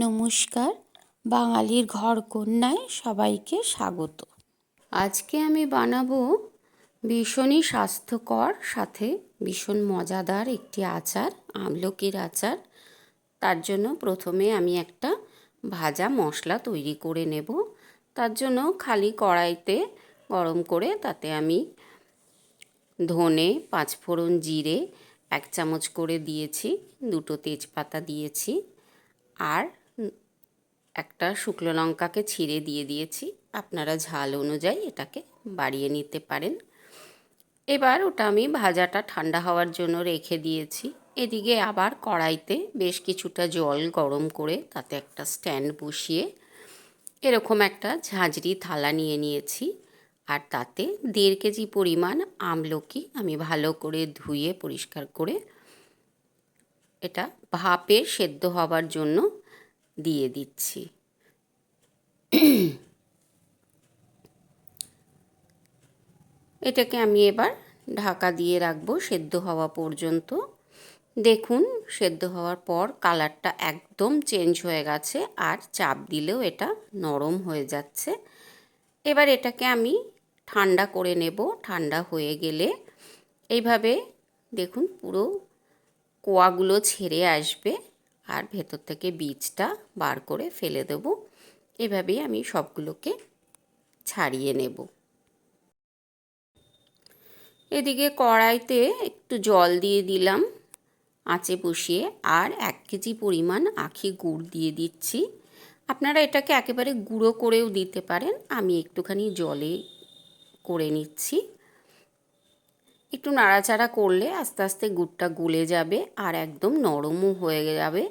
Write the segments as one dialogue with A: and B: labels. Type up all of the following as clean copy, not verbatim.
A: নমস্কার, বাঙালির ঘরকন্যায় সবাইকে স্বাগত। আজকে আমি বানাবো ভীষণই স্বাস্থ্যকর সাথে ভীষণ মজাদার একটি আচার, আমলকির আচার। তার জন্য প্রথমে আমি একটা ভাজা মশলা তৈরি করে নেব। তার জন্য খালি কড়াইতে গরম করে তাতে আমি ধনে, পাঁচফোড়ন, জিরে 1 চামচ করে দিয়েছি, 2টো তেজপাতা দিয়েছি, আর একটা শুকনো লঙ্কাকে ছিঁড়ে দিয়ে দিয়েছি। আপনারা ঝাল অনুযায়ী এটাকে বাড়িয়ে নিতে পারেন। এবার ওটা আমি ভাজাটা ঠান্ডা হওয়ার জন্য রেখে দিয়েছি। এদিকে আবার কড়াইতে বেশ কিছুটা জল গরম করে তাতে একটা স্ট্যান্ড বসিয়ে এরকম একটা ঝাঁঝরি থালা নিয়ে নিয়েছি, আর তাতে 1.5 কেজি পরিমাণ আমলকি আমি ভালো করে ধুয়ে পরিষ্কার করে এটা ভাপে সেদ্ধ হবার জন্য দিয়ে দিচ্ছি। এটাকে আমি এবার ঢাকা দিয়ে রাখবো সেদ্ধ হওয়া পর্যন্ত। দেখুন, সেদ্ধ হওয়ার পর কালারটা একদম চেঞ্জ হয়ে গেছে, আর চাপ দিলেও এটা নরম হয়ে যাচ্ছে। এবার এটাকে আমি ঠান্ডা করে নেব। ঠান্ডা হয়ে গেলে এইভাবে দেখুন পুরো কোয়াগুলো ছেড়ে আসবে, আর ভেতর থেকে বীজটা বার করে ফেলে দেব। এভাবেই আমি সবগুলোকে ছাড়িয়ে নেব। এদিকে কড়াইতে একটু জল দিয়ে দিলাম আঁচে বসিয়ে, আর 1 কেজি পরিমাণ আখি গুড় দিয়ে দিচ্ছি। আপনারা এটাকে একেবারে গুঁড়ো করেও দিতে পারেন, আমি একটুখানি জলে করে নিচ্ছি। একটু নাড়াচাড়া করলে আস্তে আস্তে গুড়টা গলে যাবে আর একদম নরমও হয়ে যাবে।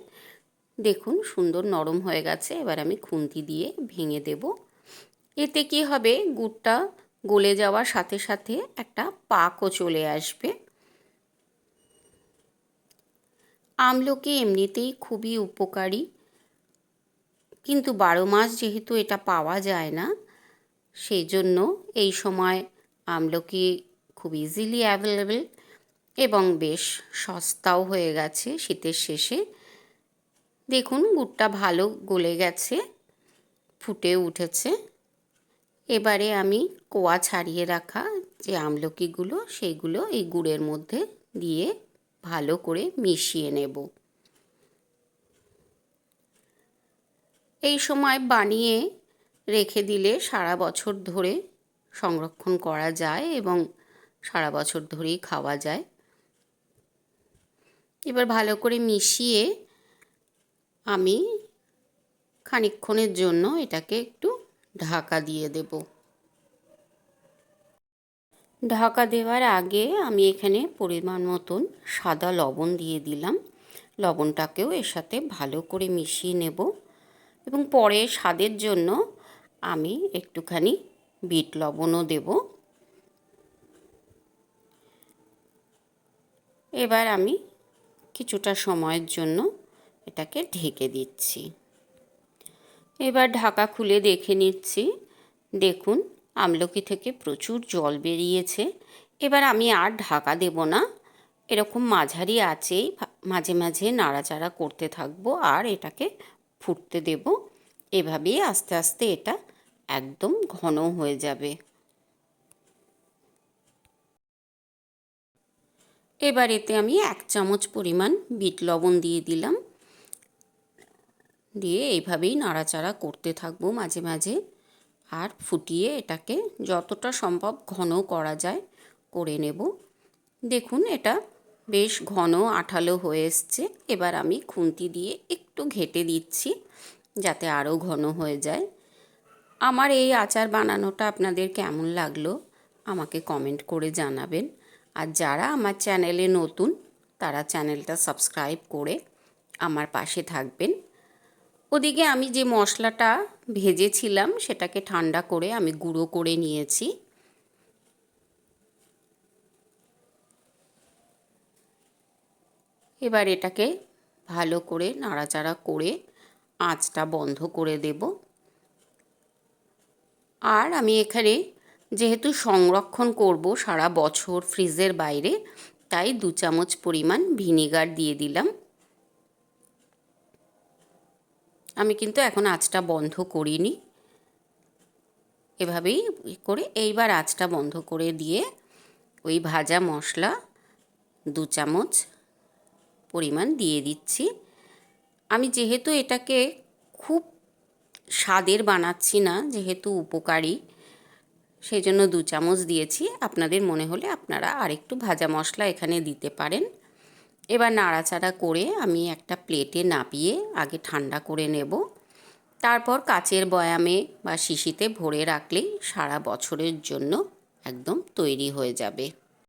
A: দেখুন সুন্দর নরম হয়ে গেছে। এবার আমি খুন্তি দিয়ে ভেঙে দেব। এতে কি হবে, গুড়টা গলে যাওয়ার সাথে সাথে একটা পাকও চলে আসবে। আমলকি এমনিতেই খুবই উপকারী, কিন্তু 12 মাস যেহেতু এটা পাওয়া যায় না, সেই জন্য এই সময় আমলকি খুব ইজিলি অ্যাভেলেবেল এবং বেশ সস্তাও হয়ে গেছে শীতের শেষে। দেখুন গুড়টা ভালো গলে গেছে, ফুটে উঠেছে। এবারে আমি কোয়া ছাড়িয়ে রাখা যে আমলকিগুলো সেইগুলো এই গুড়ের মধ্যে দিয়ে ভালো করে মিশিয়ে নেব। এই সময় বানিয়ে রেখে দিলে সারা বছর ধরে সংরক্ষণ করা যায় এবং সারা বছর ধরেই খাওয়া যায়। এবার ভালো করে মিশিয়ে আমি খানিকক্ষণের জন্য এটাকে একটু ঢাকা দিয়ে দেব। ঢাকা দেওয়ার আগে আমি এখানে পরিমাণ মতন সাদা লবণ দিয়ে দিলাম। লবণটাকেও এর সাথে ভালো করে মিশিয়ে নেব এবং পরে স্বাদের জন্য আমি একটুখানি বিট লবণও দেব। এবার আমি কিছুটা সময়ের জন্য এটাকে ঢেকে দিচ্ছি। এবার ঢাকা খুলে দেখে নিচ্ছি। দেখুন আমলকি থেকে প্রচুর জল বেরিয়েছে। এবার আমি আর ঢাকা দেব না, এরকম মাঝারি আঁচেই মাঝে মাঝে নাড়াচাড়া করতে থাকবো আর এটাকে ফুটতে দেব। এভাবেই আস্তে আস্তে এটা একদম ঘন হয়ে যাবে। এবার এতে আমি 1 চামচ পরিমাণ বিট লবণ দিয়ে দিলাম, দিয়ে এইভাবেই নাড়াচাড়া করতে থাকবো মাঝে মাঝে, আর ফুটিয়ে এটাকে যতটা সম্ভব ঘন করা যায় করে নেব। দেখুন এটা বেশ ঘন আঠালো হয়ে এসছে। এবার আমি খুন্তি দিয়ে একটু ঘেঁটে দিচ্ছি যাতে আরও ঘন হয়ে যায়। আমার এই আচার বানানোটা আপনাদের কেমন লাগলো আমাকে কমেন্ট করে জানাবেন। আর যারা আমার চ্যানেলে নতুন তারা চ্যানেলটা সাবস্ক্রাইব করে আমার পাশে থাকবেন। ওদিকে আমি যে মশলাটা ভেজেছিলাম সেটাকে ঠান্ডা করে আমি গুঁড়ো করে নিয়েছি। এবার এটাকে ভালো করে নাড়াচাড়া করে আঁচটা বন্ধ করে দেব। আর আমি এখানে যেহেতু সংরক্ষণ করব সারা বছর ফ্রিজের বাইরে, তাই 2 চামচ পরিমাণ ভিনিগার দিয়ে দিলাম। আমি কিন্তু এখন আঁচটা বন্ধ করিনি, এভাবেই করে এইবার আঁচটা বন্ধ করে দিয়ে ওই ভাজা মশলা 2 চামচ পরিমাণ দিয়ে দিচ্ছি। আমি যেহেতু এটাকে খুব স্বাদের বানাচ্ছি না, যেহেতু উপকারী, সেই জন্য 2 চামচ দিয়েছি। আপনাদের মনে হলে আপনারা আরেকটু ভাজা মশলা এখানে দিতে পারেন। এবার নাড়াচাড়া করে আমি একটা প্লেটে নামিয়ে আগে ঠান্ডা করে নেব। তারপর কাচের বয়ামে বা শিশিতে ভরে রাখলেই সারা বছরের জন্য একদম তৈরি হয়ে যাবে।